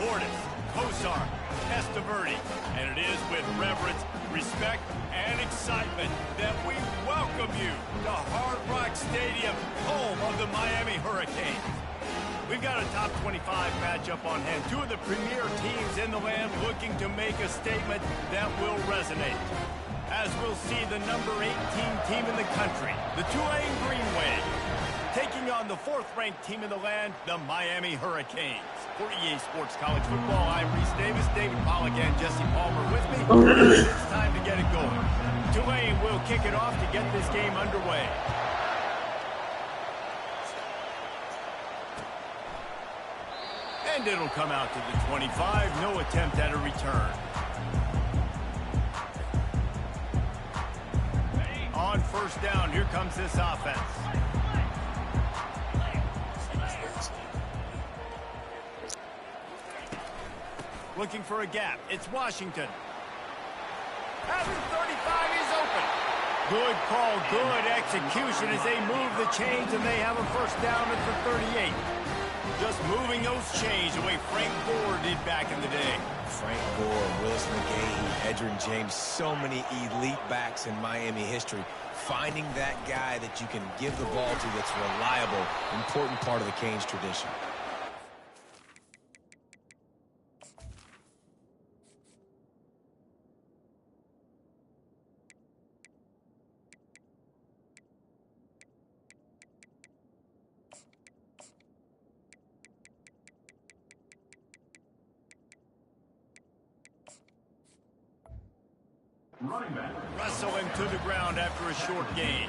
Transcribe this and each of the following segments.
Portis, Kosar, Testaverde, and it is with reverence, respect, and excitement that we welcome you to Hard Rock Stadium, home of the Miami Hurricanes. We've got a top 25 matchup on hand. Two of the premier teams in the land looking to make a statement that will resonate. As we'll see the number 18 team in the country, the Tulane Green Wave, taking on the fourth-ranked team in the land, the Miami Hurricanes. For EA Sports College Football, I'm Reese Davis, David Pollack, and Jesse Palmer with me. It's time to get it going. Tulane will kick it off to get this game underway. And it'll come out to the 25. No attempt at a return. On first down, here comes this offense. Looking for a gap. It's Washington. At the 35, he's open. Good call, good execution as they move the chains, and they have a first down at the 38. Just moving those chains the way Frank Gore did back in the day. Frank Gore, Willis McGahee, Edgerrin James, so many elite backs in Miami history. Finding that guy that you can give the ball to that's reliable, important part of the Canes tradition. Wrestle him to the ground after a short gain.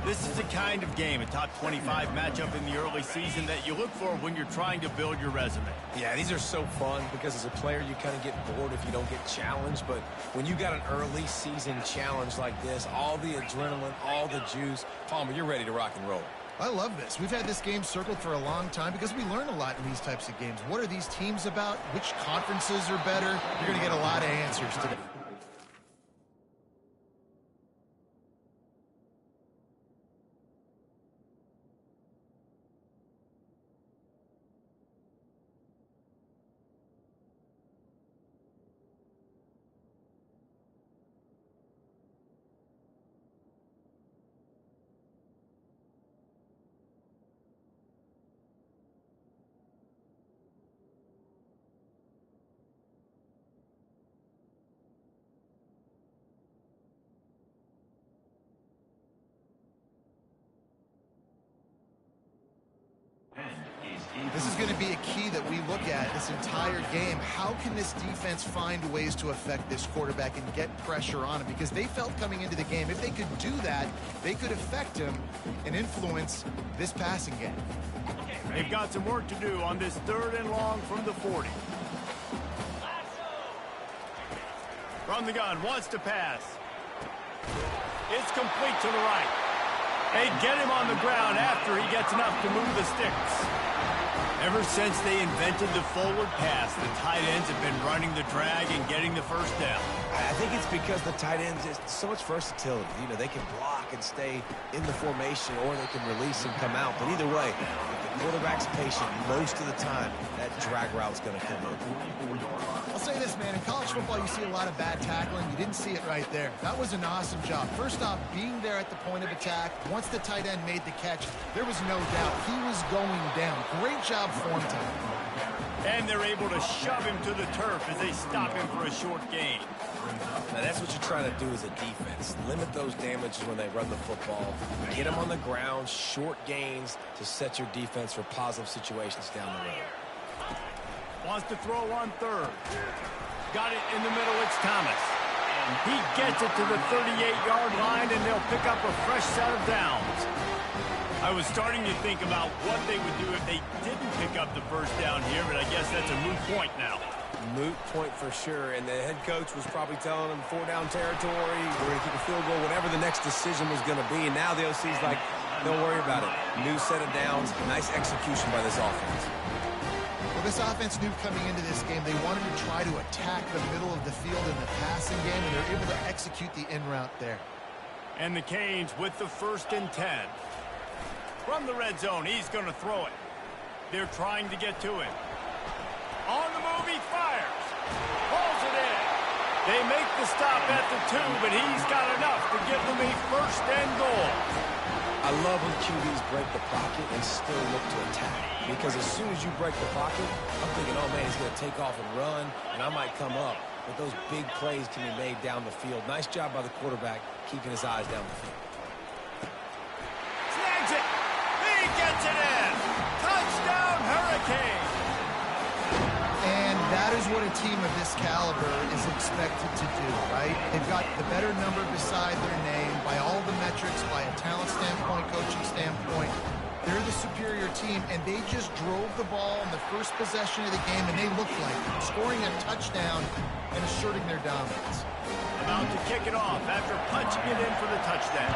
This is the kind of game, a top 25 matchup in the early season, that you look for when you're trying to build your resume. Yeah, these are so fun because as a player you kind of get bored if you don't get challenged, but when you got an early season challenge like this, all the adrenaline, all the juice, Palmer, you're ready to rock and roll. I love this. We've had this game circled for a long time because we learn a lot in these types of games. What are these teams about? Which conferences are better? You're going to get a lot of answers today. This is going to be a key that we look at this entire game. How can this defense find ways to affect this quarterback and get pressure on him? Because they felt coming into the game, if they could do that, they could affect him and influence this passing game. They've got some work to do on this 3rd and long from the 40. From the gun, wants to pass. It's complete to the right. They get him on the ground after he gets enough to move the sticks. Ever since they invented the forward pass, the tight ends have been running the drag and getting the first down. I think it's because the tight ends is so much versatility. You know, they can block and stay in the formation, or they can release and come out. But either way, if the quarterback's patient most of the time, that drag route's going to come in. I'll say this, man. In college football, you see a lot of bad tackling. You didn't see it right there. That was an awesome job. First off, being there at the point of attack. Once the tight end made the catch, there was no doubt he was going down. Great job form time. And they're able to shove him to the turf as they stop him for a short gain. Now that's what you're trying to do as a defense. Limit those damages when they run the football. Get them on the ground, short gains to set your defense for positive situations down the road. Wants to throw on 3rd. Got it in the middle, it's Thomas. And he gets it to the 38-yard line, and they'll pick up a fresh set of downs. I was starting to think about what they would do if they didn't pick up the first down here, but I guess that's a moot point now. Moot point for sure, and the head coach was probably telling them 4-down territory, we're going to kick a field goal, whatever the next decision was going to be, and now the OC's like, don't worry about it. New set of downs, nice execution by this offense. Well, this offense knew coming into this game they wanted to try to attack the middle of the field in the passing game, and they're able to execute the in route there. And the Canes with the 1st and 10. From the red zone, he's going to throw it. They're trying to get to him. On the move, They make the stop at the 2, but he's got enough to give them a first and goal. I love when QBs break the pocket and still look to attack. Because as soon as you break the pocket, I'm thinking, oh, man, he's going to take off and run, and I might come up. But those big plays can be made down the field. Nice job by the quarterback keeping his eyes down the field. Snags it. He gets it in. Touchdown, Hurricane. And that is what a team of this caliber is expected to do, right? They've got the better number beside their name by all the metrics, by a talent standpoint, coaching standpoint. They're the superior team, and they just drove the ball in the first possession of the game, and they looked like it, scoring a touchdown and asserting their dominance. About to kick it off after punching it in for the touchdown.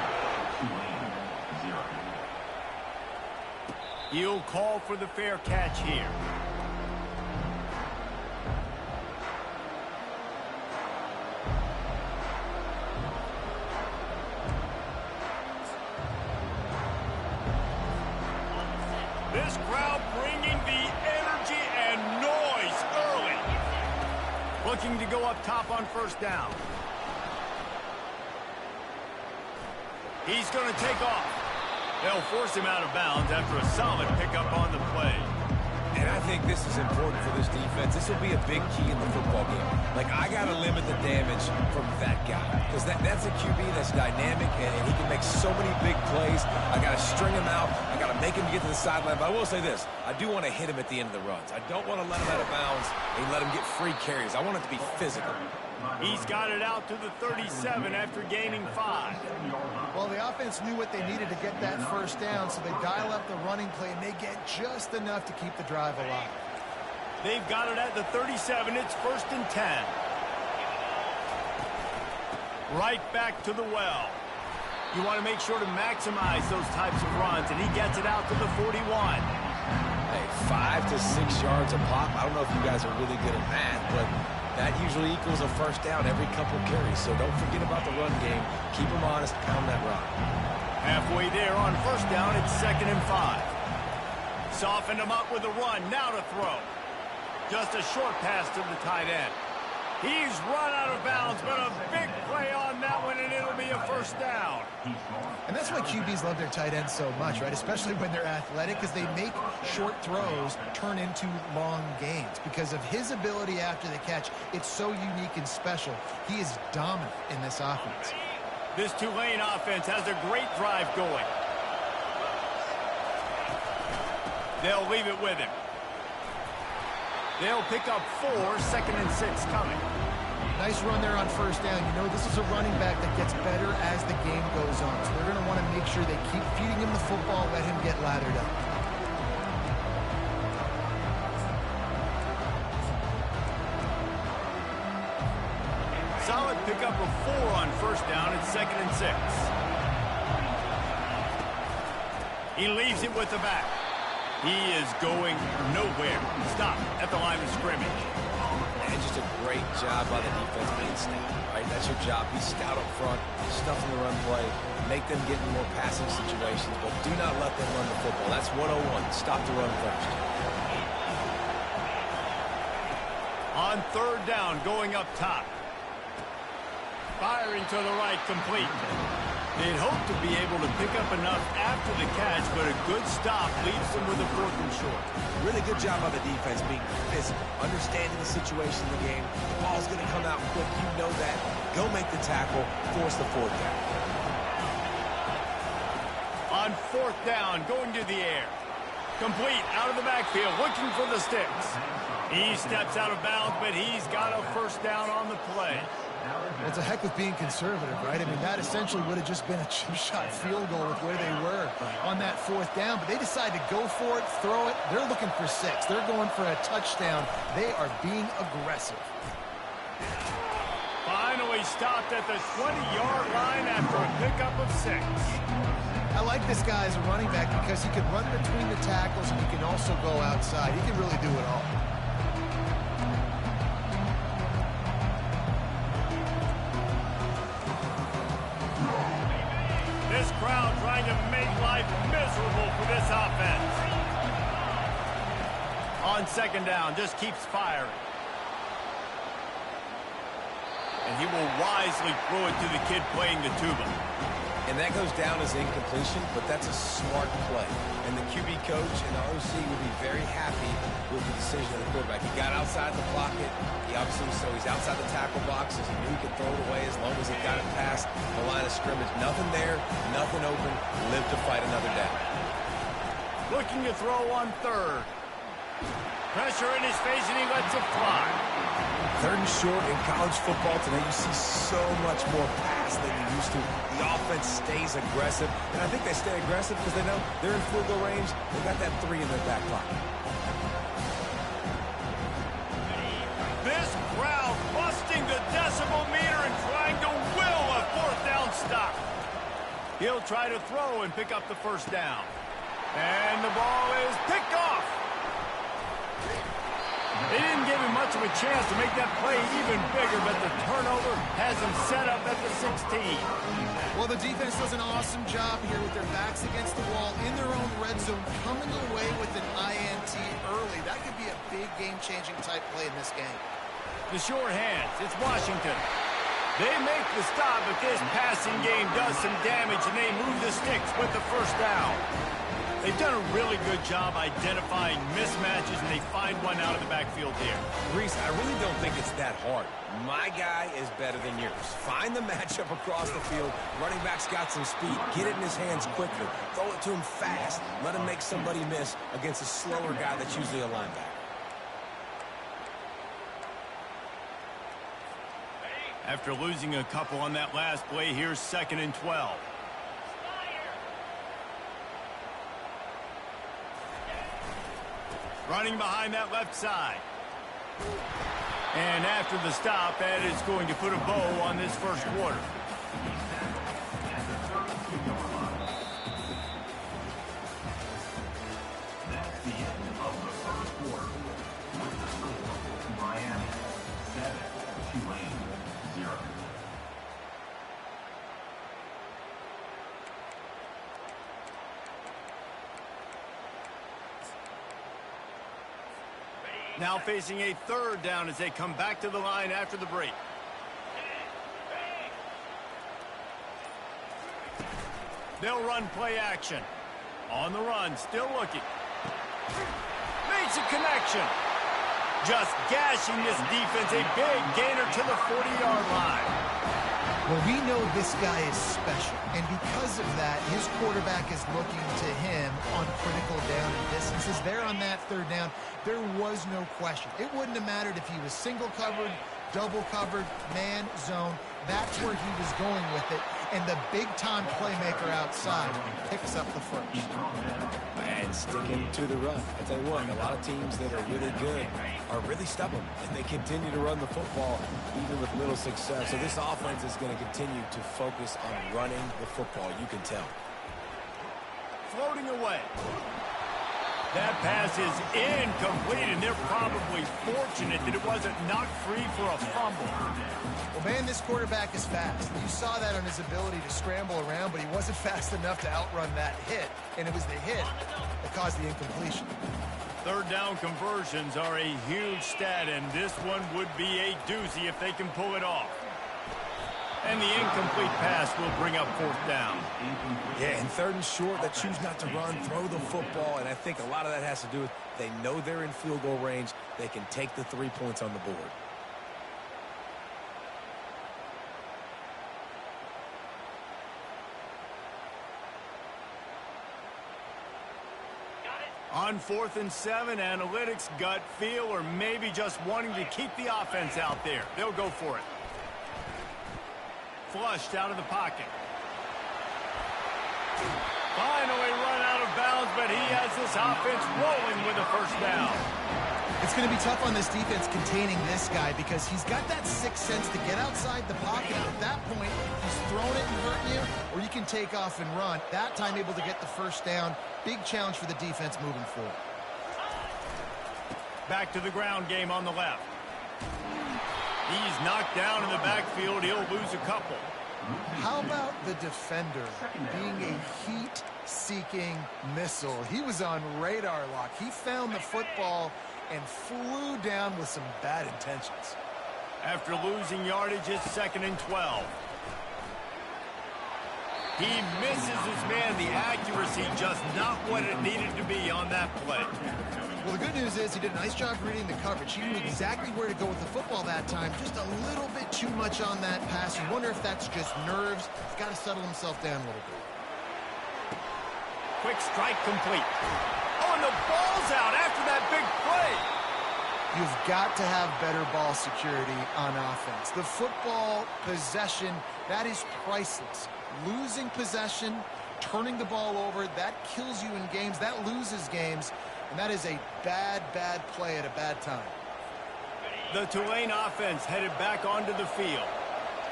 He'll call for the fair catch here. This crowd bringing the energy and noise early. Looking to go up top on first down. He's going to take off. They'll force him out of bounds after a solid pickup on the play. And I think this is important for this defense. This will be a big key in the football game. Like, I got to limit the damage from that guy. Because that's a QB that's dynamic, and he can make so many big plays. I got to string him out. I got to make him get to the sideline. But I will say this. I do want to hit him at the end of the runs. I don't want to let him out of bounds and let him get free carries. I want it to be physical. He's got it out to the 37 after gaining 5. Well, the offense knew what they needed to get that first down, so they dial up the running play, and they get just enough to keep the drive alive. They've got it at the 37. It's first and 10. Right back to the well. You want to make sure to maximize those types of runs, and he gets it out to the 41. Hey, 5 to 6 yards a pop. I don't know if you guys are really good at math, but that usually equals a first down every couple carries. So don't forget about the run game. Keep them honest, pound that rock. Halfway there on first down, it's 2nd and 5. Softened him up with a run, now to throw. Just a short pass to the tight end. He's run out of bounds, but a big play on that one, and it'll be a first down. And that's why QBs love their tight ends so much, right? Especially when they're athletic, because they make short throws turn into long gains. Because of his ability after the catch, it's so unique and special. He is dominant in this offense. This Tulane offense has a great drive going. They'll leave it with him. They'll pick up 4, 2nd and 6 coming. Nice run there on first down. You know, this is a running back that gets better as the game goes on. So they're going to want to make sure they keep feeding him the football, let him get lathered up. Solid pickup of 4 on first down. It's 2nd and 6. He leaves it with the back. He is going nowhere. Stop at the line of scrimmage. And just a great job by the defense being stout, right? That's your job. Be stout up front, stuff in the run play, make them get in more passing situations, but do not let them run the football. That's 101. Stop the run first. On third down, going up top. Firing to the right, complete. They'd hope to be able to pick up enough after the catch, but a good stop leaves them with a 4th and short. Really good job by the defense being physical, understanding the situation in the game. The ball's going to come out quick. You know that. Go make the tackle, force the 4th down. On 4th down, going to the air. Complete, out of the backfield, looking for the sticks. He steps out of bounds, but he's got a first down on the play. Well, it's a heck with being conservative, right? I mean, that essentially would have just been a chip-shot field goal with where they were on that 4th down. But they decide to go for it, throw it. They're looking for 6. They're going for a touchdown. They are being aggressive. Finally stopped at the 20-yard line after a pickup of 6. I like this guy as a running back because he can run between the tackles and he can also go outside. He can really do it all. This crowd trying to make life miserable for this offense. On 2nd down, just keeps firing. and he will wisely throw it to the kid playing the tuba. And that goes down as incompletion, but that's a smart play. And the QB coach and the OC will be very happy with the decision of the quarterback. He got outside the pocket. He obviously, so he's outside the tackle boxes. He knew he could throw it away as long as he got it past the line of scrimmage. Nothing there, nothing open. Live to fight another down. Looking to throw on third. Pressure in his face, and he lets it fly. Third and short in college football today, you see so much more pass than you used to. The offense stays aggressive, and I think they stay aggressive because they know they're in field goal range. They got that 3 in their back pocket. This crowd busting the decibel meter and trying to will a fourth down stop. He'll try to throw and pick up the first down. And the ball is picked off. They didn't give him much of a chance to make that play even bigger, but the turnover has him set up at the 16. Well, the defense does an awesome job here with their backs against the wall in their own red zone, coming away with an INT early. That could be a big game-changing type play in this game. The short hands, it's Washington. They make the stop, but this passing game does some damage, and they move the sticks with the first down. They've done a really good job identifying mismatches, and they find one out of the backfield here. Reese, I really don't think it's that hard. My guy is better than yours. Find the matchup across the field. Running back's got some speed. Get it in his hands quickly. Throw it to him fast. Let him make somebody miss against a slower guy that's usually a linebacker. After losing a couple on that last play, here's 2nd and 12. Running behind that left side. And after the stop, that is going to put a bow on this first quarter. That's the end of the first quarter. With the score, Miami 7, Tulane 0. Now facing a 3rd down as they come back to the line after the break. They'll run play action. On the run, still looking. Makes a connection. Just gashing this defense, a big gainer to the 40-yard line. Well, we know this guy is special, and because of that, his quarterback is looking to him on critical down and distances. There on that 3rd down, there was no question. It wouldn't have mattered if he was single covered, double covered, man, zone. That's where he was going with it, and the big-time playmaker outside picks up the first. And sticking to the run. I tell you what, a lot of teams that are really good are really stubborn, and they continue to run the football even with little success. So this offense is going to continue to focus on running the football. You can tell. Floating away. That pass is incomplete, and they're probably fortunate that it wasn't knocked free for a fumble. Well, man, this quarterback is fast. You saw that on his ability to scramble around, but he wasn't fast enough to outrun that hit, and it was the hit that caused the incompletion. 3rd down conversions are a huge stat, and this one would be a doozy if they can pull it off. And the incomplete pass will bring up 4th down. Yeah, and 3rd and short, they choose not to run, throw the football, and I think a lot of that has to do with they know they're in field goal range. They can take the 3 points on the board. On 4th and 7, analytics, gut feel, or maybe just wanting to keep the offense out there. They'll go for it. Flushed out of the pocket. Finally run out of bounds, but he has this offense rolling with a first down. It's going to be tough on this defense containing this guy because he's got that sixth sense to get outside the pocket. At that point, he's throwing it and hurting you, or you can take off and run. That time able to get the first down. Big challenge for the defense moving forward. Back to the ground game on the left. He's knocked down in the backfield. He'll lose a couple. How about the defender being a heat-seeking missile? He was on radar lock. He found the football and flew down with some bad intentions. After losing yardage, it's 2nd and 12. He misses his man. The accuracy just not what it needed to be on that play. Well, the good news is he did a nice job reading the coverage. He knew exactly where to go with the football that time. Just a little bit too much on that pass. You wonder if that's just nerves. He's got to settle himself down a little bit. Quick strike complete. Oh, and the ball's out after that big play. You've got to have better ball security on offense. The football possession, that is priceless. Losing possession, turning the ball over, that kills you in games. That loses games. And that is a bad, bad play at a bad time. The Tulane offense headed back onto the field.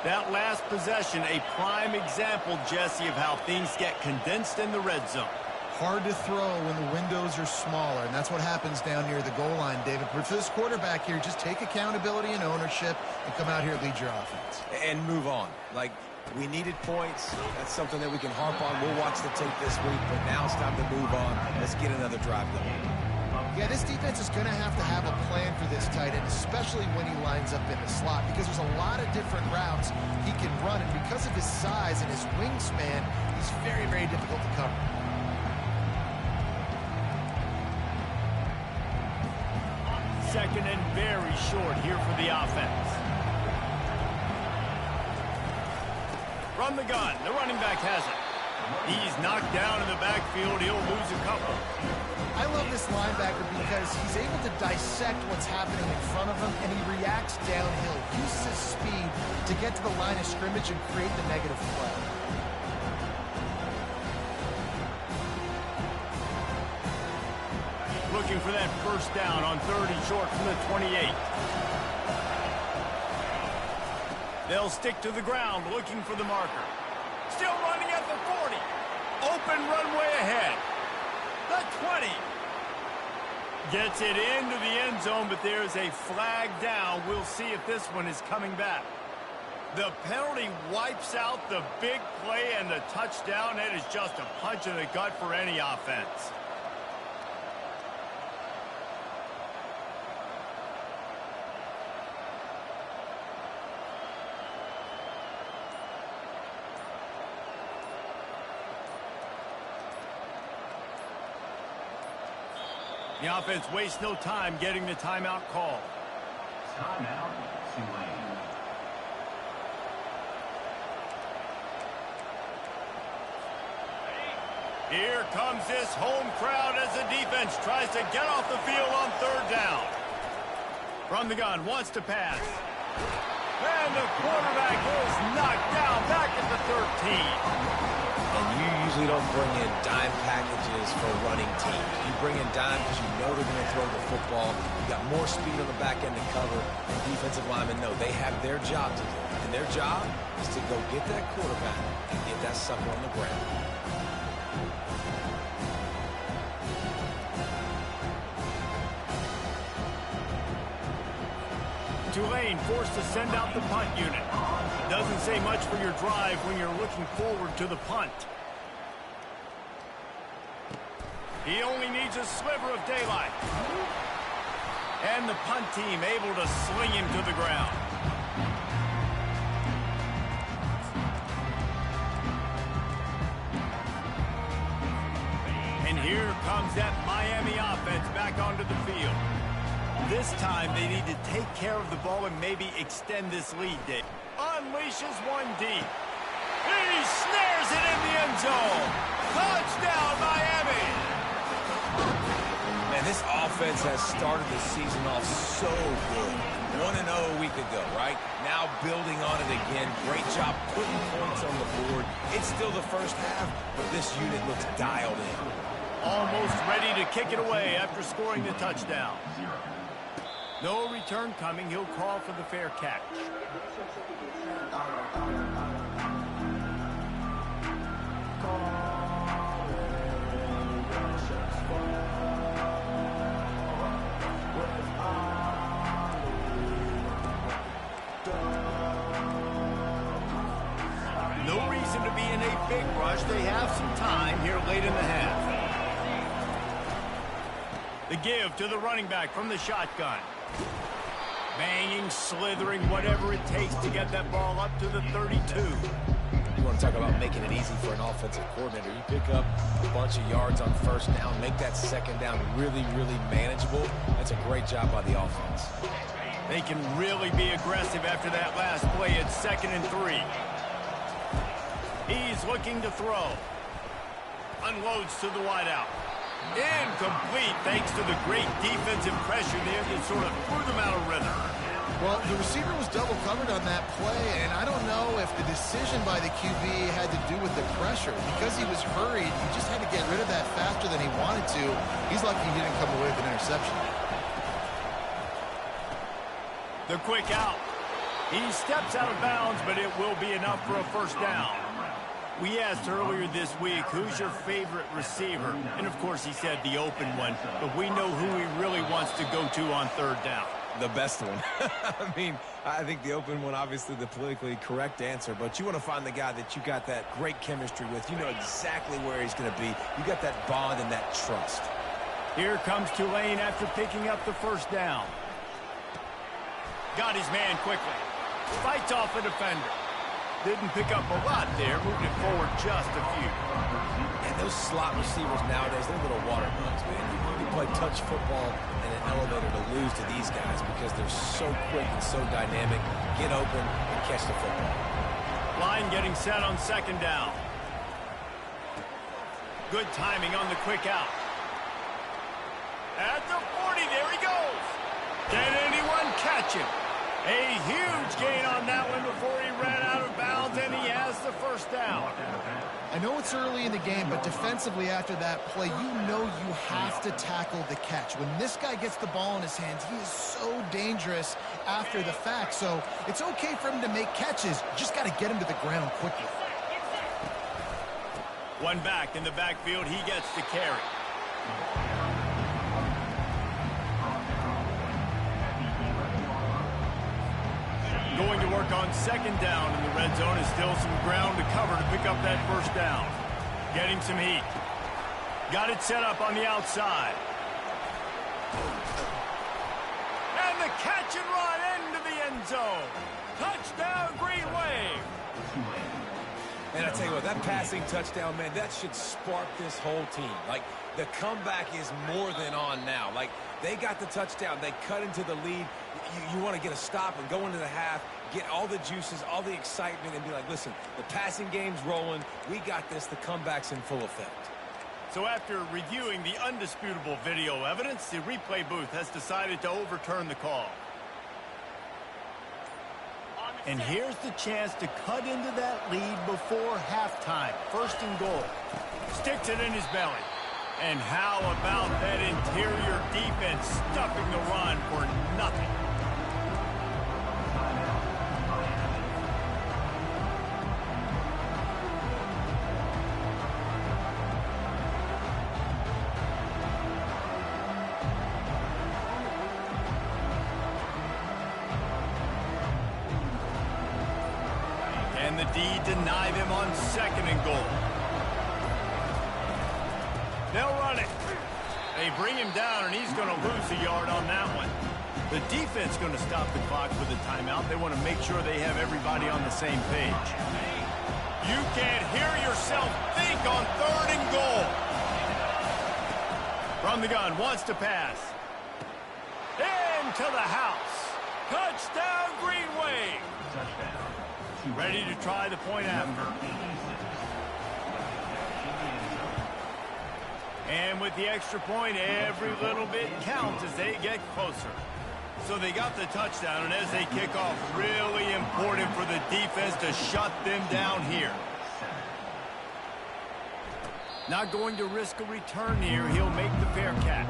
That last possession, a prime example, Jesse, of how things get condensed in the red zone. Hard to throw when the windows are smaller, and that's what happens down near the goal line, David. But for this quarterback here, just take accountability and ownership and come out here and lead your offense. And move on. Like, we needed points. That's something that we can harp on. We'll watch the tape this week, but now it's time to move on. Let's get another drive going. Yeah, this defense is going to have a plan for this tight end, especially when he lines up in the slot, because there's a lot of different routes he can run, and because of his size and his wingspan, he's very, very difficult to cover. Second and very short here for the offense. From the gun, the running back has it. He's knocked down in the backfield. He'll lose a couple. I love this linebacker because he's able to dissect what's happening in front of him, and he reacts downhill, uses his speed to get to the line of scrimmage and create the negative play. Looking for that first down on 3rd and short from the 28. They'll stick to the ground looking for the marker. Still running at the 40. Open runway ahead. The 20. Gets it into the end zone, but there's a flag down. We'll see if this one is coming back. The penalty wipes out the big play and the touchdown. It is just a punch in the gut for any offense. The offense wastes no time getting the timeout call. Timeout, Tulane. Here comes this home crowd as the defense tries to get off the field on 3rd down. From the gun, wants to pass. And the quarterback is knocked down back at the 13. And you usually don't bring in dime packages for running teams. You bring in dime because you know they're going to throw the football. You got more speed on the back end to cover. And defensive linemen know they have their job to do. And their job is to go get that quarterback and get that sucker on the ground. Tulane forced to send out the punt unit. Doesn't say much for your drive when you're looking forward to the punt. He only needs a sliver of daylight. And the punt team able to sling him to the ground. And here comes that Miami offense back onto the field. This time they need to take care of the ball and maybe extend this lead, Dave. Unleashes one deep. He snares it in the end zone. Touchdown, Miami! Man, this offense has started the season off so good. 1-0 a week ago, right? Now building on it again. Great job putting points on the board. It's still the first half, but this unit looks dialed in. Almost ready to kick it away after scoring the touchdown. No return coming. He'll call for the fair catch. No reason to be in a big rush. They have some time here late in the half. The give to the running back from the shotgun. Banging slithering, whatever it takes to get that ball up to the 32. You want to talk about making it easy for an offensive coordinator. You pick up a bunch of yards on first down, make that second down really, really manageable. That's a great job by the offense. They can really be aggressive after that last play. It's 2nd and 3. He's looking to throw. Unloads to the wideout. Incomplete thanks to the great defensive pressure there that sort of threw them out of rhythm. Well, the receiver was double covered on that play, and I don't know if the decision by the QB had to do with the pressure. Because he was hurried, he just had to get rid of that faster than he wanted to. He's lucky he didn't come away with an interception. The quick out. He steps out of bounds, but it will be enough for a first down. We asked earlier this week, who's your favorite receiver? And, of course, he said the open one, but we know who he really wants to go to on 3rd down. The best one. I mean, I think the open one, obviously the politically correct answer, but you want to find the guy that you got that great chemistry with. You know exactly where he's going to be. You got that bond and that trust. Here comes Tulane after picking up the first down. Got his man quickly. Fights off a defender. Didn't pick up a lot there, moving it forward just a few. And those slot receivers nowadays, they're little water bugs, man. You play touch football in an elevator to lose to these guys because they're so quick and so dynamic. Get open and catch the football. Line getting set on 2nd down. Good timing on the quick out. At the 40, there he goes. Can anyone catch him? A huge gain on that one before he ran out of bounds, and he has the first down. I know it's early in the game, but defensively after that play, you know you have to tackle the catch. When this guy gets the ball in his hands, he is so dangerous after the fact. So it's okay for him to make catches. You just got to get him to the ground quickly. One back in the backfield, he gets the carry. Going to work on 2nd down in the red zone. Is still some ground to cover to pick up that first down. Getting some heat. Got it set up on the outside. And the catch and run into the end zone. Touchdown, Green Wave. And I tell you what, that passing touchdown, man, that should spark this whole team. Like, the comeback is more than on now. Like, they got the touchdown. They cut into the lead. You want to get a stop and go into the half, get all the juices, all the excitement, and be like, listen, the passing game's rolling. We got this. The comeback's in full effect. So after reviewing the undisputable video evidence, the replay booth has decided to overturn the call. And here's the chance to cut into that lead before halftime. 1st and goal. Sticks it in his belly. And how about that interior defense stuffing the run for nothing? And the D deny them on 2nd and goal. They'll run it. They bring him down, and he's going to lose a yard on that one. The defense going to stop the clock with a timeout. They want to make sure they have everybody on the same page. You can't hear yourself think on 3rd and goal. From the gun, wants to pass. Into the house. Touchdown, Green Wave. Ready to try the point after. And with the extra point, every little bit counts as they get closer. So they got the touchdown, and as they kick off, really important for the defense to shut them down here. Not going to risk a return here. He'll make the fair catch.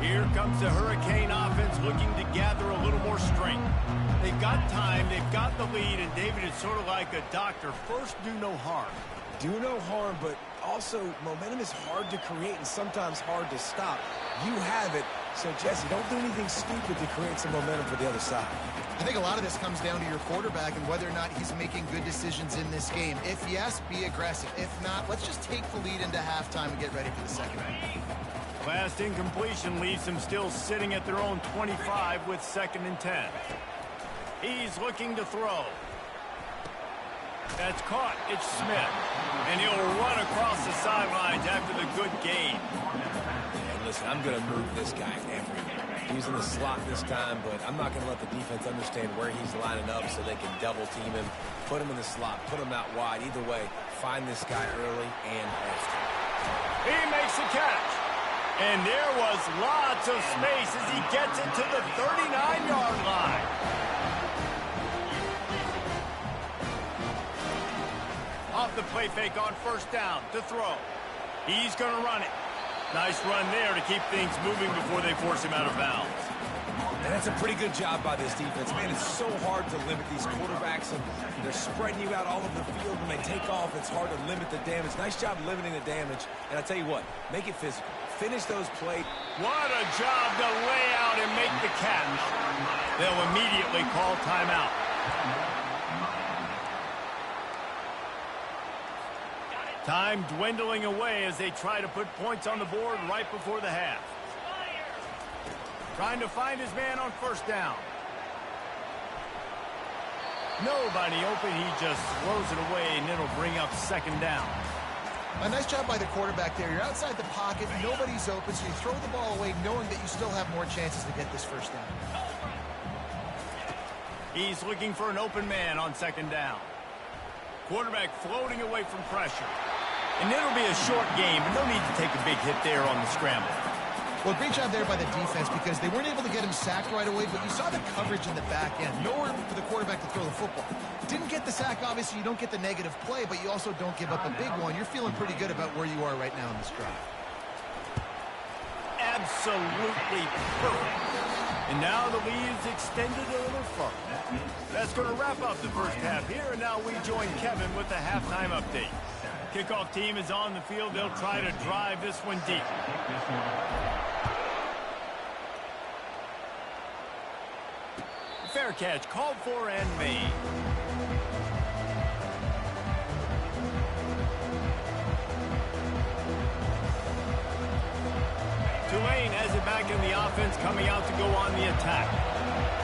Here comes the Hurricane offense looking to gather a little more strength. They've got time, they've got the lead, and David is sort of like a doctor. First, do no harm. Do no harm, but also momentum is hard to create and sometimes hard to stop. You have it, so Jesse, don't do anything stupid to create some momentum for the other side. I think a lot of this comes down to your quarterback and whether or not he's making good decisions in this game. If yes, be aggressive. If not, let's just take the lead into halftime and get ready for the second half. last incompletion leaves them still sitting at their own 25 with 2nd and 10. He's looking to throw. That's caught. It's Smith. And he'll run across the sidelines after the good gain. And listen, I'm going to move this guy everywhere. He's in the slot this time, but I'm not going to let the defense understand where he's lining up so they can double team him, put him in the slot, put him out wide. Either way, find this guy early and often. He makes the catch. And there was lots of space as he gets it to the 39-yard line. Off the play fake on 1st down to throw. He's going to run it. Nice run there to keep things moving before they force him out of bounds. And that's a pretty good job by this defense. Man, it's so hard to limit these quarterbacks, and they're spreading you out all over the field. When they take off, it's hard to limit the damage. Nice job limiting the damage. And I tell you what, make it physical. Finish those plays. What a job to lay out and make the catch. They'll immediately call timeout. Time dwindling away as they try to put points on the board right before the half. Trying to find his man on 1st down. Nobody open. He just throws it away, and it'll bring up 2nd down. A nice job by the quarterback there. You're outside the pocket. Nobody's open, so you throw the ball away knowing that you still have more chances to get this 1st down. He's looking for an open man on 2nd down. Quarterback floating away from pressure. And it'll be a short game, but no need to take a big hit there on the scramble. Well, great job there by the defense because they weren't able to get him sacked right away, but you saw the coverage in the back end. Nowhere for the quarterback to throw the football. Didn't get the sack, obviously. You don't get the negative play, but you also don't give up a big one. You're feeling pretty good about where you are right now in this drive. Absolutely perfect. And now the lead is extended a little further. That's going to wrap up the 1st half here, and now we join Kevin with the halftime update. Kickoff team is on the field. They'll try to drive this one deep. Fair catch called for and made. Tulane has it back in the offense, coming out to go on the attack.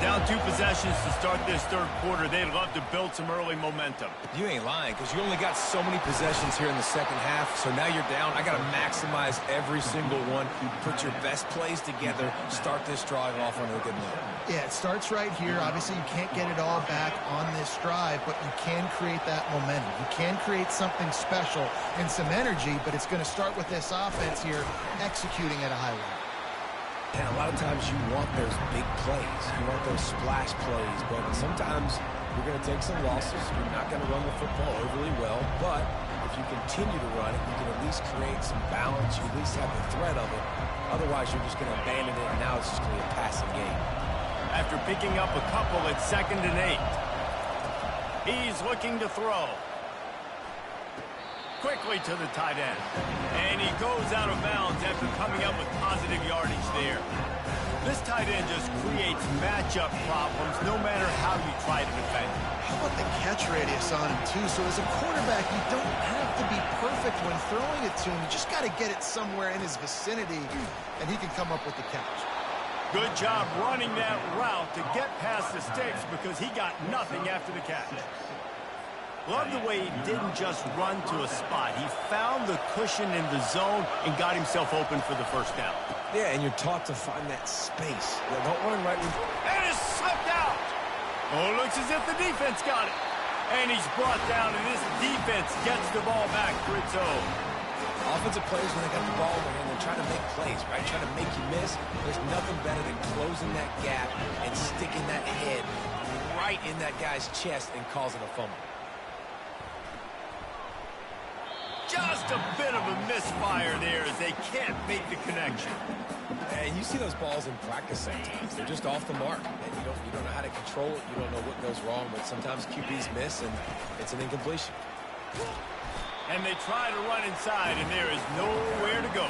Down 2 possessions to start this 3rd quarter. They'd love to build some early momentum. You ain't lying, because you only got so many possessions here in the 2nd half, so now you're down. I got to maximize every single one. Put your best plays together. Start this drive off on a good note. Yeah, it starts right here. Obviously, you can't get it all back on this drive, but you can create that momentum. You can create something special and some energy, but it's going to start with this offense here executing at a high level. And a lot of times you want those big plays. You want those splash plays, but sometimes you're going to take some losses. You're not going to run the football overly well, but if you continue to run it, you can at least create some balance. You at least have the threat of it. Otherwise, you're just going to abandon it, and now it's just going to be a passing game. After picking up a couple at 2nd and 8. He's looking to throw. Quickly to the tight end. And he goes out of bounds after coming up with positive yardage there. This tight end just creates matchup problems no matter how you try to defend. How about the catch radius on him, too? So as a quarterback, you don't have to be perfect when throwing it to him. You just got to get it somewhere in his vicinity, and he can come up with the catch. Good job running that route to get past the sticks because he got nothing after the catch. Love the way he didn't just run to a spot. He found the cushion in the zone and got himself open for the 1st down. Yeah, and you're taught to find that space. Yeah, don't run right in. And it's slipped out. Oh, looks as if the defense got it. And he's brought down, and this defense gets the ball back for its own. Offensive players, when they got the ball in their hand, they're trying to make plays, right? Trying to make you miss. There's nothing better than closing that gap and sticking that head right in that guy's chest and causing a fumble. Just a bit of a misfire there as they can't make the connection. And you see those balls in practice sometimes. They're just off the mark. And you don't know how to control it. You don't know what goes wrong. But sometimes QBs miss, and it's an incompletion. And they try to run inside, and there is nowhere to go.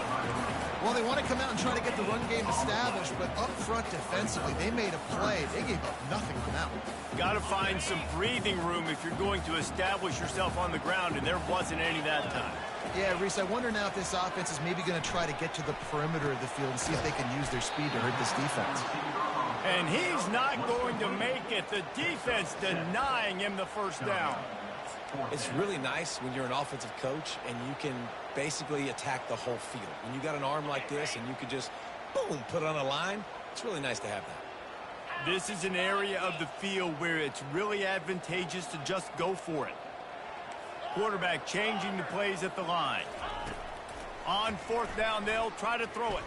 Well, they want to come out and try to get the run game established, but up front defensively, they made a play. They gave up nothing from that one. Got to find some breathing room if you're going to establish yourself on the ground, and there wasn't any that time. Yeah, Reese, I wonder now if this offense is maybe going to try to get to the perimeter of the field and see if they can use their speed to hurt this defense. And he's not going to make it. The defense denying him the first down. It's really nice when you're an offensive coach and you can basically attack the whole field. When you got an arm like this and you can just, boom, put it on a line, it's really nice to have that. This is an area of the field where it's really advantageous to just go for it. Quarterback changing the plays at the line. On fourth down, they'll try to throw it.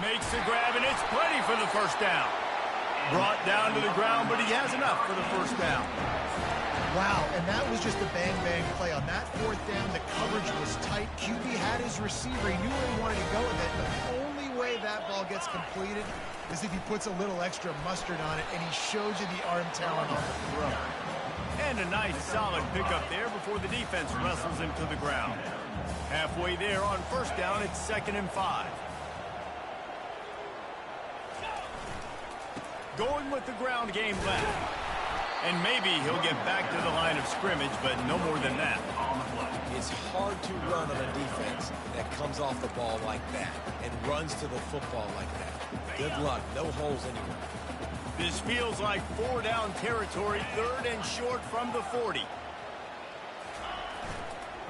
Makes the grab, and it's plenty for the first down. Brought down to the ground, but he has enough for the first down. Wow, and that was just a bang-bang play. On that fourth down, the coverage was tight. QB had his receiver. He knew where he wanted to go with it. The only way that ball gets completed is if he puts a little extra mustard on it, and he shows you the arm talent on the throw. And a nice, solid pickup there before the defense wrestles him to the ground. Halfway there on first down, it's 2nd and 5. Going with the ground game left. And maybe he'll get back to the line of scrimmage, but no more than that. It's hard to run on a defense that comes off the ball like that and runs to the football like that. Good luck. No holes anywhere. This feels like 4-down territory, 3rd and short from the 40.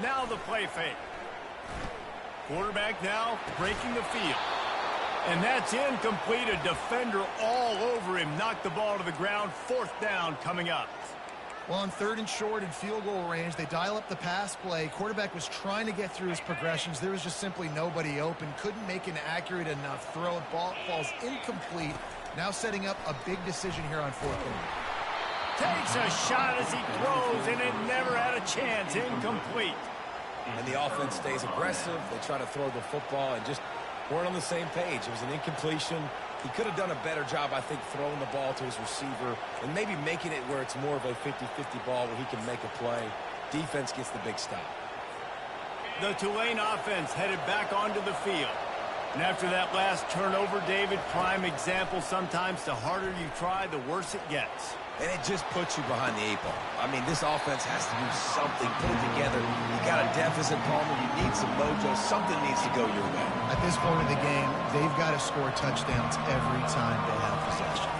Now the play fake. Quarterback now breaking the field. And that's incomplete. A defender all over him. Knocked the ball to the ground. 4th down coming up. Well, on 3rd and short and field goal range, they dial up the pass play. Quarterback was trying to get through his progressions. There was just simply nobody open. Couldn't make an accurate enough throw. Ball falls incomplete. Now setting up a big decision here on 4th down. Takes a shot as he throws, and it never had a chance. Incomplete. And the offense stays aggressive. They try to throw the football and just weren't on the same page. It was an incompletion. He could have done a better job, I think, throwing the ball to his receiver and maybe making it where it's more of a 50-50 ball where he can make a play. Defense gets the big stop. The Tulane offense headed back onto the field. And after that last turnover, David, prime example, sometimes the harder you try, the worse it gets. And it just puts you behind the 8 ball. I mean, this offense has to do something, put it together. You got a deficit, Palmer. You need some mojo. Something needs to go your way. At this point of the game, they've got to score touchdowns every time they have possession.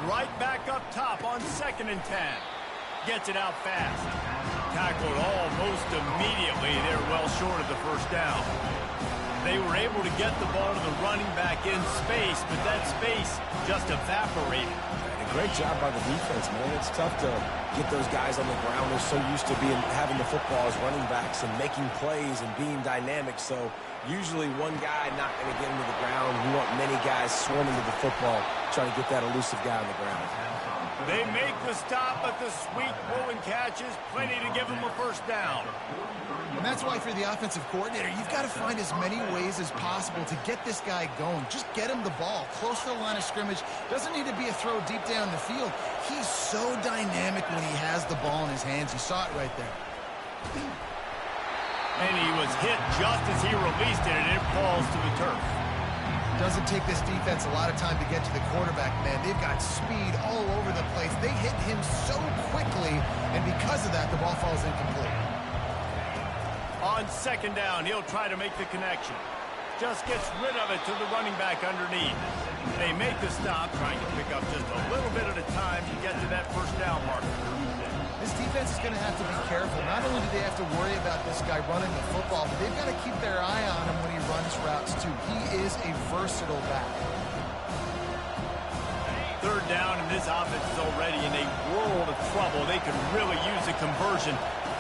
Right back up top on 2nd and 10. Gets it out fast. Tackled almost immediately. They're well short of the first down. They were able to get the ball to the running back in space, but that space just evaporated. Great job by the defense, man. It's tough to get those guys on the ground. They're so used to having the football as running backs and making plays and being dynamic. So usually one guy not going to get into the ground. You want many guys swarming to the football, trying to get that elusive guy on the ground. They make the stop, but the sweet pulling catch is plenty to give them a first down. And that's why for the offensive coordinator, you've got to find as many ways as possible to get this guy going. Just get him the ball close to the line of scrimmage. Doesn't need to be a throw deep down the field. He's so dynamic when he has the ball in his hands. You saw it right there. And he was hit just as he released it, and it falls to the turf. Doesn't take this defense a lot of time to get to the quarterback, man. They've got speed all over the place. They hit him so quickly, and because of that, the ball falls incomplete. On 2nd down, he'll try to make the connection. Just gets rid of it to the running back underneath. They make the stop, trying to pick up just a little bit at a time to get to that first down marker. This defense is going to have to be careful. Not only do they have to worry about this guy running the football, but they've got to keep their eye on him when he runs routes, too. He is a versatile back. 3rd down, and this offense is already in a world of trouble. They could really use a conversion,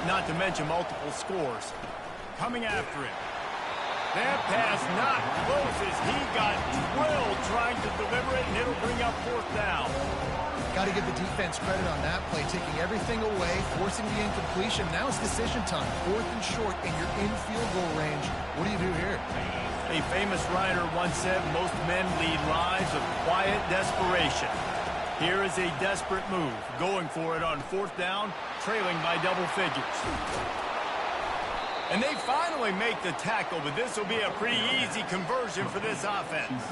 not to mention multiple scores. Coming after him. That pass not close as he got drilled trying to deliver it, and it'll bring up 4th down. Got to give the defense credit on that play, taking everything away, forcing the incompletion. Now it's decision time. 4th and short, and you're in field goal range. What do you do here? A famous writer once said, most men lead lives of quiet desperation. Here is a desperate move, going for it on 4th down, trailing by double figures. And they finally make the tackle, but this will be a pretty easy conversion for this offense.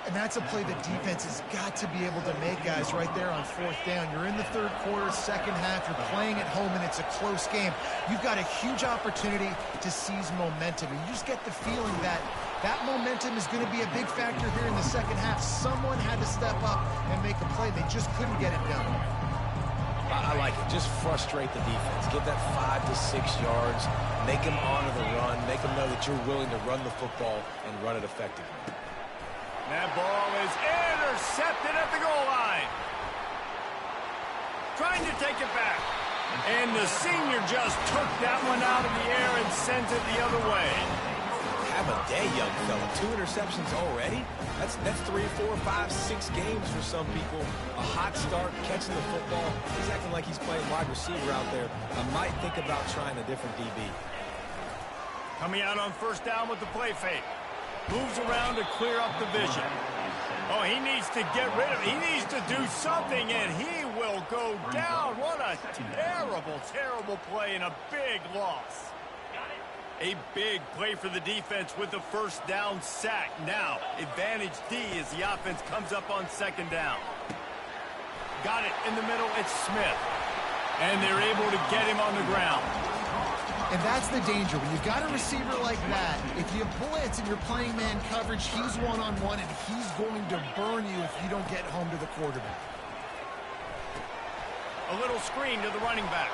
And that's a play the defense has got to be able to make, guys, right there on fourth down. You're in the third quarter, second half. You're playing at home, and it's a close game. You've got a huge opportunity to seize momentum. And you just get the feeling that that momentum is going to be a big factor here in the second half. Someone had to step up and make a play. They just couldn't get it done. I like it. Just frustrate the defense. Give that 5 to 6 yards. Make them honor the run. Make them know that you're willing to run the football and run it effectively. That ball is intercepted at the goal line. Trying to take it back. And the senior just took that one out of the air and sends it the other way. Have a day, young fella. 2 interceptions already? That's 3, 4, 5, 6 games for some people. A hot start, catching the football. He's acting like he's playing wide receiver out there. I might think about trying a different DB. Coming out on first down with the play fake. Moves around to clear up the vision. Oh, he needs to get rid of it. He needs to do something, and he will go down. What a terrible, terrible play and a big loss. A big play for the defense with the first down sack. Now, advantage D as the offense comes up on second down. Got it in the middle. It's Smith. And they're able to get him on the ground. And that's the danger. When you've got a receiver like that, if you blitz and you're playing man coverage, he's one-on-one, and he's going to burn you if you don't get home to the quarterback. A little screen to the running back.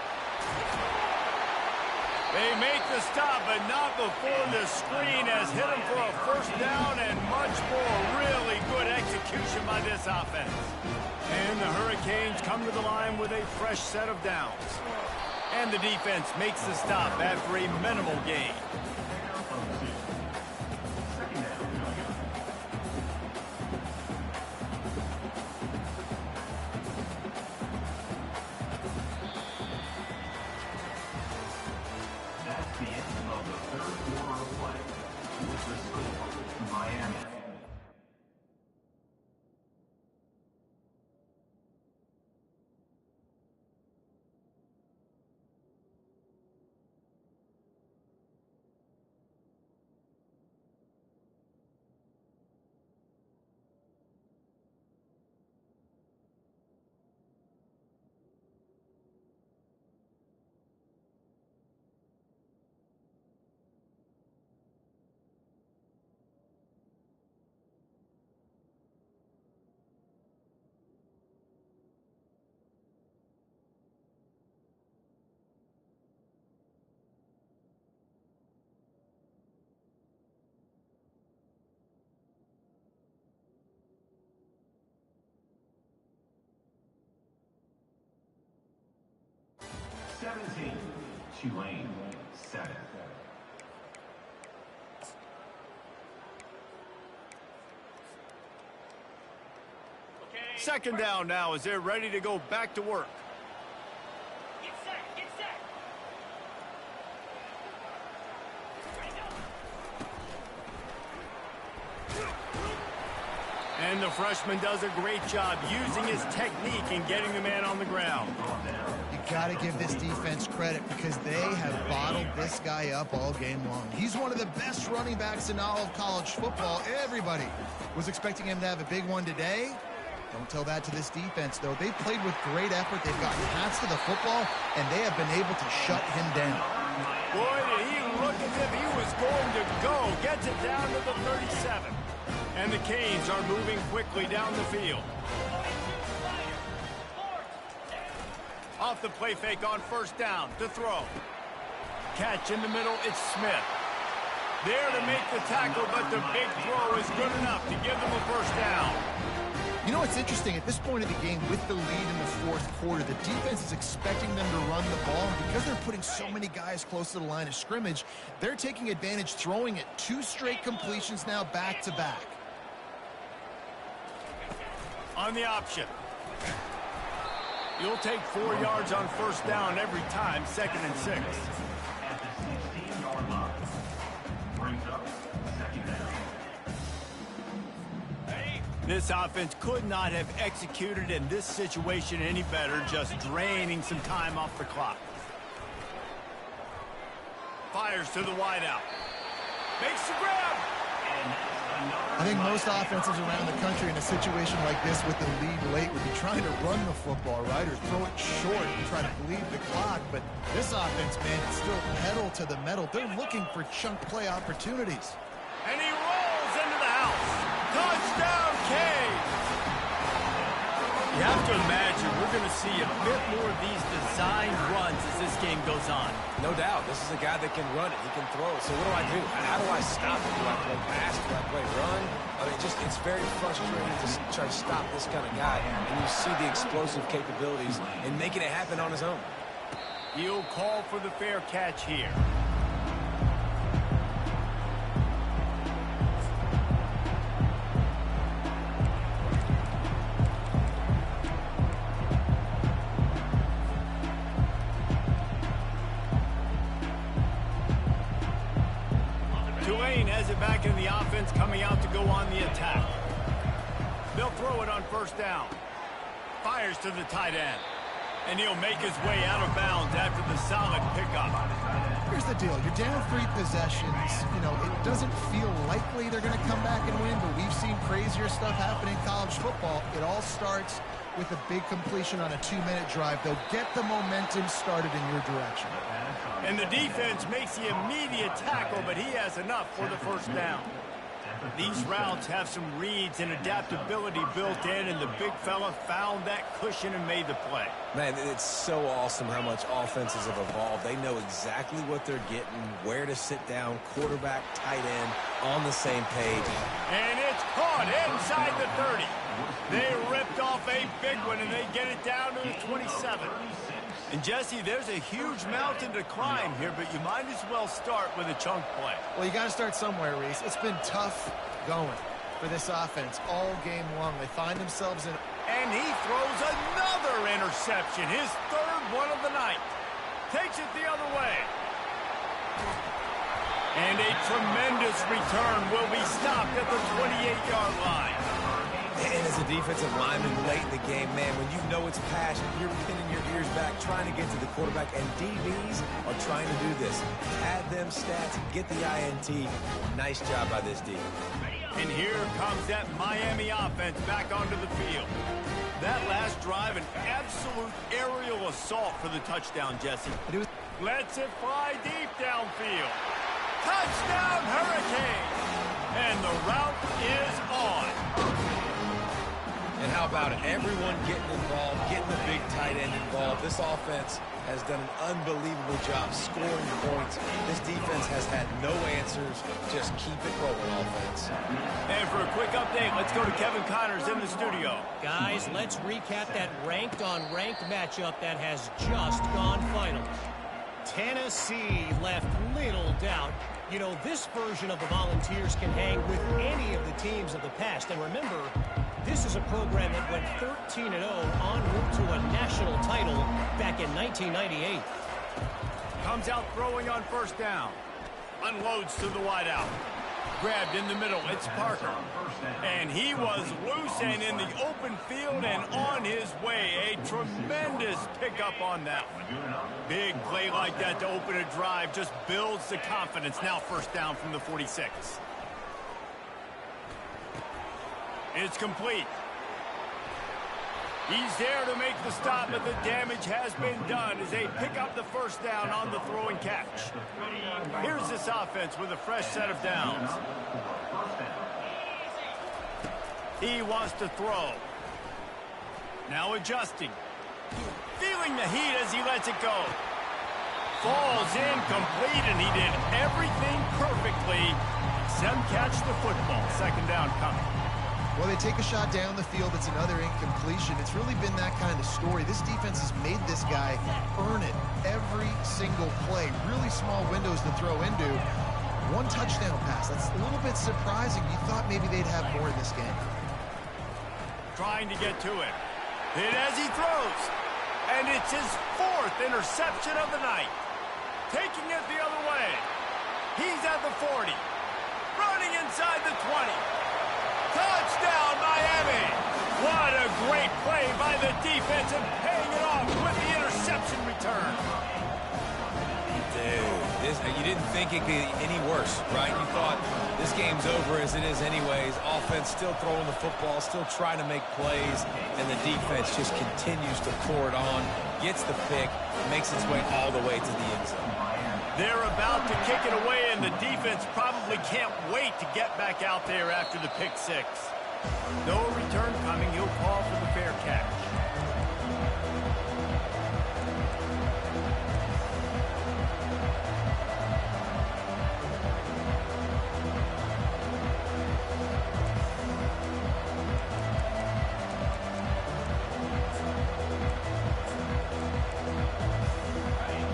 They make the stop, but not before the screen has hit him for a first down and much more. Really good execution by this offense. And the Hurricanes come to the line with a fresh set of downs. And the defense makes the stop after a minimal gain. That's the end of the third quarter of play. With the score, Miami. Tulane 7. Second down now as they're ready to go back to work. Get set, get set. And the freshman does a great job using his technique and getting the man on the ground. You got to give this defense credit because they have bottled this guy up all game long. He's one of the best running backs in all of college football. Everybody was expecting him to have a big one today. Don't tell that to this defense, though. They played with great effort. They've gotten paths to the football, and they have been able to shut him down. Boy, did he look as if he was going to go. Gets it down to the 37. And the Canes are moving quickly down the field. Off the play fake on first down to throw. Catch in the middle, it's Smith. There to make the tackle, but the big throw is good enough to give them a first down. You know what's interesting? At this point of the game, with the lead in the fourth quarter, the defense is expecting them to run the ball. And because they're putting so many guys close to the line of scrimmage, they're taking advantage, throwing it 2 straight completions now back-to-back. On the option. You'll take 4 yards on first down every time, 2nd and 6. At the 16-yard line. Brings up second down. This offense could not have executed in this situation any better, just draining some time off the clock. Fires to the wideout. Makes the grab. And I think most offenses around the country in a situation like this with the lead late would be trying to run the football, right, or throw it short and try to bleed the clock. But this offense, man, it's still pedal to the metal. They're looking for chunk play opportunities. And he rolls into the house. Touchdown, Cade! You have to imagine we're going to see a bit more of these design runs as this game goes on. No doubt. This is a guy that can run it. He can throw it. So what do I do? How do I stop it? Do I play pass? Do I play run? I mean, it's very frustrating to try to stop this kind of guy. And you see the explosive capabilities and making it happen on his own. He'll call for the fair catch here. Tulane has it back in the offense, coming out to go on the attack. They'll throw it on first down. Fires to the tight end. And he'll make his way out of bounds after the solid pickup. Here's the deal. You're down 3 possessions. You know, it doesn't feel likely they're going to come back and win, but we've seen crazier stuff happen in college football. It all starts with a big completion on a 2-minute drive. They'll get the momentum started in your direction. And the defense makes the immediate tackle, but he has enough for the first down. These routes have some reads and adaptability built in, and the big fella found that cushion and made the play. Man, it's so awesome how much offenses have evolved. They know exactly what they're getting, where to sit down, quarterback, tight end, on the same page. And it's caught inside the 30. They ripped off a big one, and they get it down to the 27. And, Jesse, there's a huge mountain to climb here, but you might as well start with a chunk play. Well, you got to start somewhere, Reese. It's been tough going for this offense all game long. They find themselves in... And he throws another interception, his 3rd one of the night. Takes it the other way. And a tremendous return will be stopped at the 28-yard line. And as a defensive lineman late in the game, man, when you know it's passion, you're pinning your ears back, trying to get to the quarterback, and DBs are trying to do this. Add them stats, get the INT. Nice job by this D. And here comes that Miami offense back onto the field. That last drive, an absolute aerial assault for the touchdown, Jesse. Lets it fly deep downfield. Touchdown, Hurricanes! And the route is on. And how about it? Everyone getting involved, getting the big tight end involved. This offense has done an unbelievable job scoring points. This defense has had no answers. Just keep it rolling, offense. And for a quick update, let's go to Kevin Connors in the studio. Guys, let's recap that ranked-on-ranked matchup that has just gone final. Tennessee left little doubt. You know, this version of the Volunteers can hang with any of the teams of the past. And remember, this is a program that went 13-0 en route to a national title back in 1998. Comes out throwing on first down. Unloads to the wideout. Grabbed in the middle, it's Parker. And he was loose and in the open field and on his way. A tremendous pickup on that one. Big play like that to open a drive just builds the confidence. Now first down from the 46. It's complete. He's there to make the stop, but the damage has been done as they pick up the first down on the throw and catch. Here's this offense with a fresh set of downs. He wants to throw. Now adjusting. Feeling the heat as he lets it go. Falls incomplete, and he did everything perfectly except catch the football. Second down coming. Well, they take a shot down the field. It's another incompletion. It's really been that kind of story. This defense has made this guy earn it every single play. Really small windows to throw into. One touchdown pass. That's a little bit surprising. You thought maybe they'd have more in this game. Trying to get to it. Hit as he throws. And it's his 4th interception of the night. Taking it the other way. He's at the 40. Running inside the 20. Touchdown, Miami! What a great play by the defense and paying it off with the interception return. Dude, you didn't think it could get any worse, right? You thought this this game's over as it is anyways. Offense still throwing the football, still trying to make plays, and the defense just continues to pour it on, gets the pick, makes its way all the way to the end zone. They're about to kick it away, and the defense probably can't wait to get back out there after the pick six. No return coming. He'll call for the fair catch.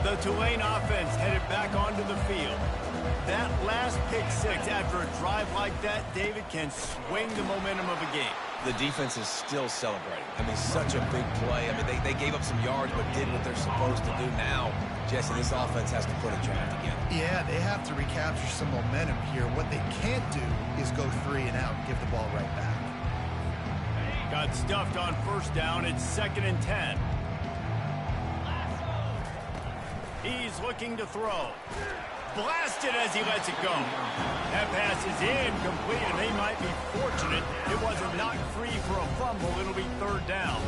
The Tulane offense headed back onto the field. That last pick six after a drive like that, David, can swing the momentum of a game. The defense is still celebrating. I mean, such a big play. I mean, they gave up some yards but did what they're supposed to do now. Jesse, this offense has to put a drive together. Yeah, they have to recapture some momentum here. What they can't do is go 3 and out and give the ball right back. Got stuffed on first down. It's 2nd and 10. He's looking to throw. Blasted as he lets it go. That pass is incomplete, and they might be fortunate it wasn't knocked free for a fumble. It'll be 3rd down.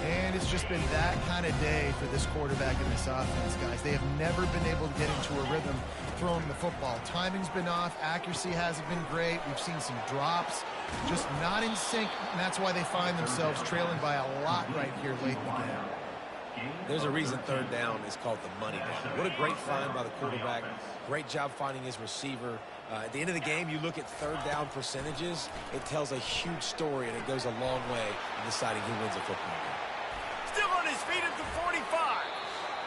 And it's just been that kind of day for this quarterback and this offense, guys. They have never been able to get into a rhythm throwing the football. Timing's been off. Accuracy hasn't been great. We've seen some drops. Just not in sync, and that's why they find themselves trailing by a lot right here late in the game. There's a reason 3rd down is called the money down. What a great find by the quarterback. Great job finding his receiver. At the end of the game, you look at 3rd down percentages. It tells a huge story, and it goes a long way in deciding who wins a football game. Still on his feet at the 45.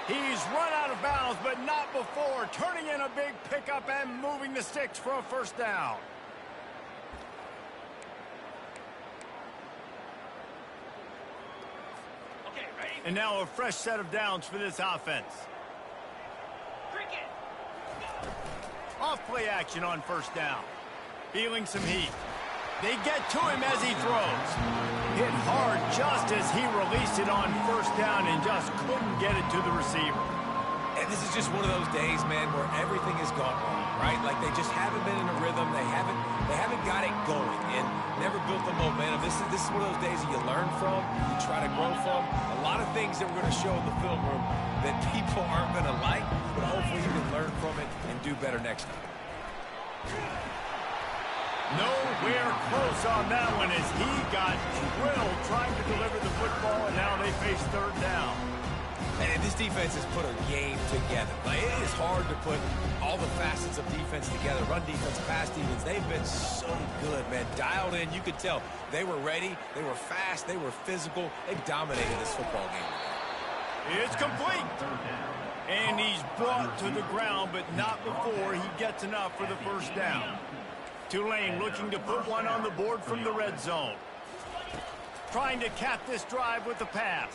He's run out of bounds, but not before. Turning in a big pickup and moving the sticks for a 1st down. And now a fresh set of downs for this offense. Off play action on 1st down. Feeling some heat. They get to him as he throws. Hit hard just as he released it on 1st down and just couldn't get it to the receiver. And this is just one of those days, man, where everything has gone wrong, right? Like they just haven't been in a rhythm. They haven't got it going and never built the momentum. This is one of those days that you learn from, you try to grow from. A lot of things that we're going to show in the film room that people aren't going to like, but hopefully you can learn from it and do better next time. Nowhere close on that one as he got drilled trying to deliver the football, and now they face 3rd down. And this defense has put a game together. Like, it is hard to put all the facets of defense together. Run defense, pass defense. They've been so good, man. Dialed in. You could tell they were ready. They were fast. They were physical. They dominated this football game. It's complete. And he's brought to the ground, but not before he gets enough for the 1st down. Tulane looking to put one on the board from the red zone. Trying to cap this drive with the pass.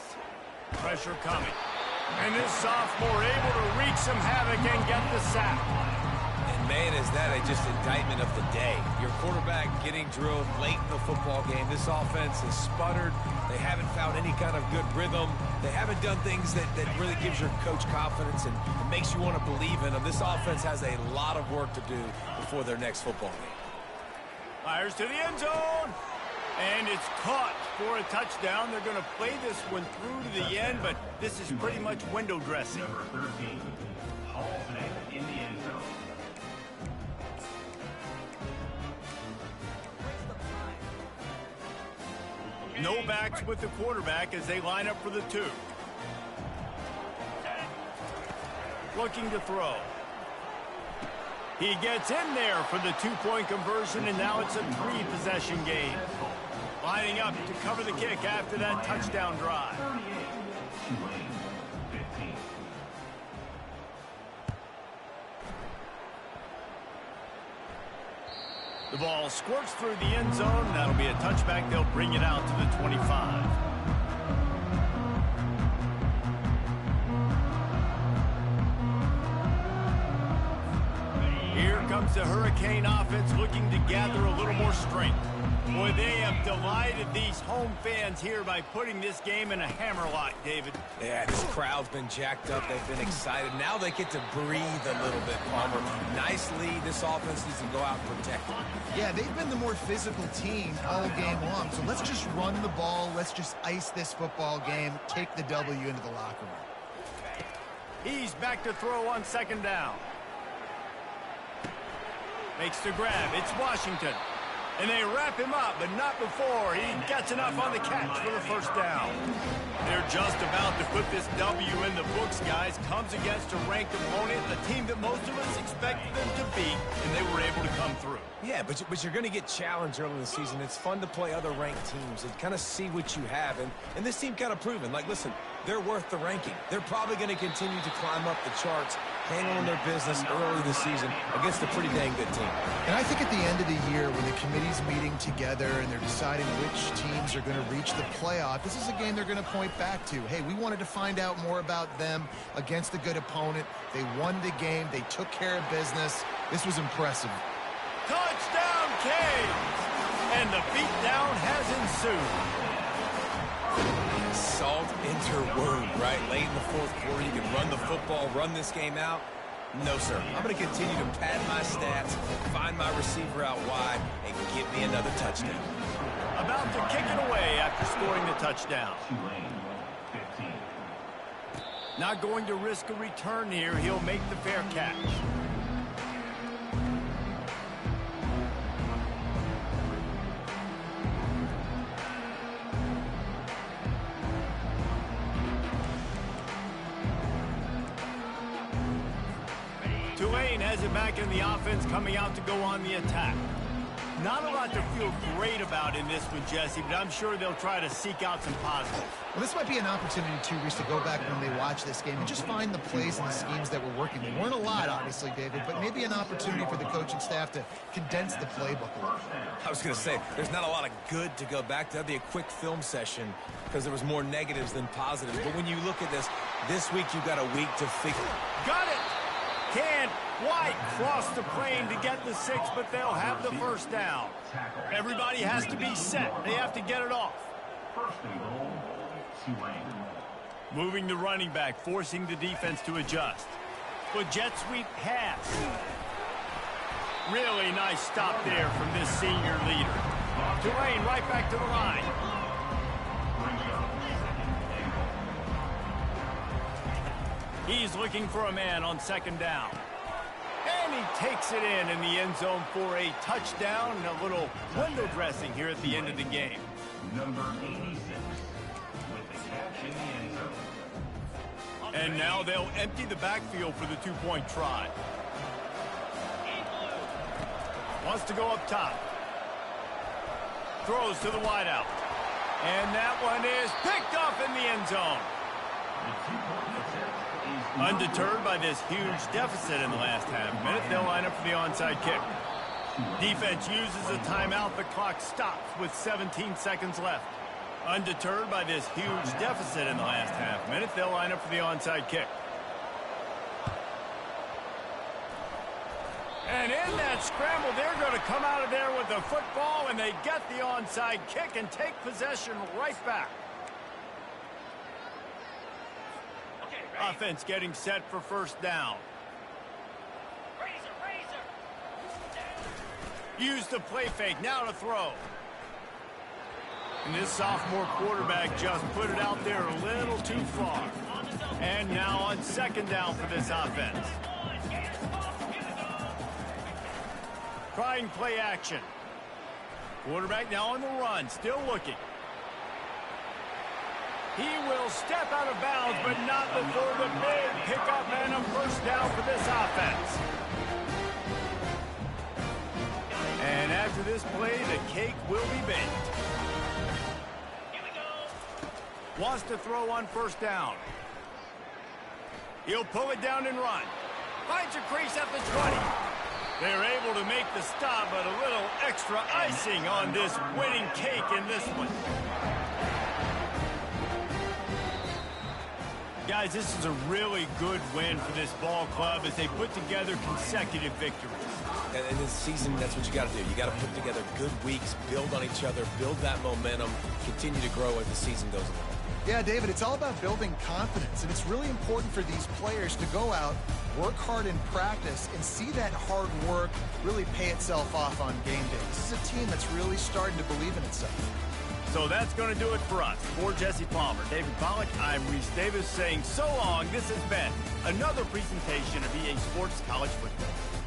Pressure coming. And this sophomore able to wreak some havoc and get the sack. And man, is that just indictment of the day. Your quarterback getting drilled late in the football game. This offense has sputtered. They haven't found any kind of good rhythm. They haven't done things that really gives your coach confidence and makes you want to believe in them. This offense has a lot of work to do before their next football game. Fires to the end zone. And it's caught for a touchdown. They're going to play this one through to the end, but this is pretty much window dressing. Number 13, Halsey in the end zone. No backs with the quarterback as they line up for the 2. Looking to throw. He gets in there for the 2-point conversion, and now it's a 3-possession game. Lining up to cover the kick after that touchdown drive. 38, Tulane, 15. The ball squirts through the end zone. That'll be a touchback. They'll bring it out to the 25. Here comes comes the Hurricane offense looking to gather a little more strength. Boy, they have delighted these home fans here by putting this game in a hammerlock, David. Yeah, this crowd's been jacked up. They've been excited. Now they get to breathe a little bit, Palmer. Nice lead. This offense needs to go out and protect it. Yeah, they've been the more physical team all game long. So let's just run the ball. Let's just ice this football game. Take the W into the locker room. He's back to throw on second down. Makes the grab. It's Washington. And they wrap him up, but not before he gets enough on the catch for the first down. They're just about to put this W in the books, guys. Comes against a ranked opponent, a team that most of us expected them to beat, and they were able to come through. Yeah, but you're going to get challenged early in the season. It's fun to play other ranked teams and kind of see what you have. And this team kind of proven, like, listen, they're worth the ranking. They're probably going to continue to climb up the charts, handling their business early this season against a pretty dang good team. And I think at the end of the year, when the committee's meeting together and they're deciding which teams are going to reach the playoff, this is a game they're going to point back to. Hey, we wanted to find out more about them against a good opponent. They won the game. They took care of business. This was impressive. Touchdown, Canes! And the beatdown has ensued. Salt into her wound, right? Late in the fourth quarter, you can run the football, run this game out. No, sir. I'm going to continue to pad my stats, find my receiver out wide, and give me another touchdown. About to kick it away after scoring the touchdown. Tulane, 15. Not going to risk a return here. He'll make the fair catch. Tulane has it back in the offense, coming out to go on the attack. Not a lot to feel great about in this one, Jesse, but I'm sure they'll try to seek out some positives. Well, this might be an opportunity, too, Reese, to go back when they watch this game and just find the plays and the schemes that were working. There weren't a lot, obviously, David, but maybe an opportunity for the coaching staff to condense the playbook a little. I was going to say, there's not a lot of good to go back to. That'd be a quick film session because there was more negatives than positives. But when you look at this week you've got a week to figure. Got it! Can't quite cross the plane to get the 6, but they'll have the first down. Everybody has to be set. They have to get it off. First and goal, Tulane. Moving the running back, forcing the defense to adjust. But jet sweep pass. Really nice stop there from this senior leader. Tulane right back to the line. He's looking for a man on second down. And he takes it in the end zone for a touchdown and a little window dressing here at the end of the game. Number 86 with the catch in the end zone. And now they'll empty the backfield for the two-point try. Wants to go up top. Throws to the wideout. And that one is picked off in the end zone. Undeterred by this huge deficit in the last half minute, they'll line up for the onside kick. Defense uses a timeout. The clock stops with 17 seconds left. Undeterred by this huge deficit in the last half minute, they'll line up for the onside kick. And in that scramble, they're going to come out of there with the football, and they get the onside kick and take possession right back. Offense getting set for first down. Use the play fake, now to throw. And this sophomore quarterback just put it out there a little too far. And now on second down for this offense. Trying play action. Quarterback now on the run, still looking. He will step out of bounds, but not before the big pickup and a first down for this offense. And after this play, the cake will be baked. Here we go. Wants to throw on first down. He'll pull it down and run. Finds a crease at the 20. They're able to make the stop, but a little extra icing on this winning cake in this one. Guys, this is a really good win for this ball club as they put together consecutive victories. And in this season, that's what you got to do. You got to put together good weeks, build on each other, build that momentum, continue to grow as the season goes along. Yeah, David, it's all about building confidence, and it's really important for these players to go out, work hard in practice, and see that hard work really pay itself off on game day. This is a team that's really starting to believe in itself. So that's going to do it for us. For Jesse Palmer, David Pollack, I'm Reese Davis saying so long. This has been another presentation of EA Sports College Football.